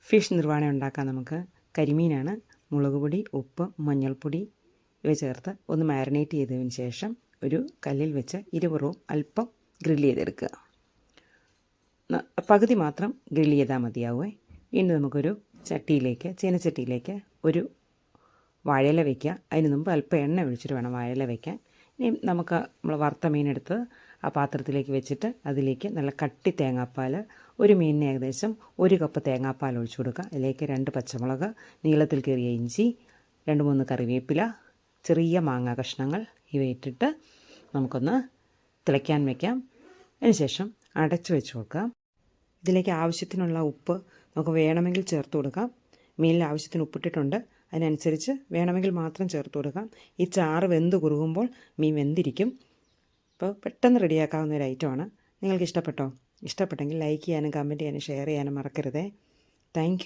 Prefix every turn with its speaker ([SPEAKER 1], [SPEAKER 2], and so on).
[SPEAKER 1] Fish nirvana ഉണ്ടാക്കാൻ നമുക്ക് കരിമീനാണ്. മുളക് പൊടി, ഉപ്പ്, മഞ്ഞൾപ്പൊടി ഇവ ചേർത്ത് ഒന്ന് മാരിനേറ്റ് ചെയ്തതിന് ശേഷം ഒരു കല്ലിൽ വെച്ച് ഇരുപുറവും അല്പം ഗ്രില്ല് ചെയ്തെടുക്കുക. പകുതി മാത്രം ഗ്രില്ല് ചെയ്താൽ മതിയാവുമേ. ഇനി നമുക്കൊരു ചീനച്ചട്ടിയിലേക്ക് ഒരു വാഴയില വയ്ക്കുക. അതിന് മുമ്പ് അല്പം എണ്ണ ഒഴിച്ചിട്ട് വേണം വാഴയില വയ്ക്കാൻ. ഇനി നമുക്ക് നമ്മൾ വറുത്ത മീനെടുത്ത് ആ പാത്രത്തിലേക്ക് വെച്ചിട്ട് അതിലേക്ക് നല്ല കട്ടി തേങ്ങാപ്പാൽ, ഒരു മീനിന് ഏകദേശം 1 കപ്പ് തേങ്ങാപ്പാൽ ഒഴിച്ചു കൊടുക്കുക. അതിലേക്ക് 2 പച്ചമുളക്, നീളത്തിൽ കീറിയ ഇഞ്ചി, 2-3 കറിവേപ്പില, ചെറിയ മാങ്ങ കഷ്ണങ്ങൾ ഇവ ഇട്ടിട്ട് നമുക്കൊന്ന് തിളയ്ക്കാൻ വയ്ക്കാം. അതിനുശേഷം അടച്ചു വെച്ച് കൊടുക്കാം. ഇതിലേക്ക് ആവശ്യത്തിനുള്ള ഉപ്പ് നമുക്ക് വേണമെങ്കിൽ ചേർത്ത് കൊടുക്കാം. മീനിൽ ആവശ്യത്തിന് ഉപ്പിട്ടിട്ടുണ്ട്, അതിനനുസരിച്ച് വേണമെങ്കിൽ മാത്രം ചേർത്ത് കൊടുക്കാം. ഈ ചാറ് വെന്ത് കുറുകുമ്പോൾ മീൻ വെന്തിരിക്കും. അപ്പോൾ പെട്ടെന്ന് റെഡിയാക്കാവുന്ന ഒരു ഐറ്റമാണ്. നിങ്ങൾക്ക് ഇഷ്ടപ്പെട്ടോ? ഇഷ്ടപ്പെട്ടെങ്കിൽ ലൈക്ക് ചെയ്യാനും കമൻറ്റ് ചെയ്യാനും ഷെയർ ചെയ്യാനും മറക്കരുതേ. Thank you.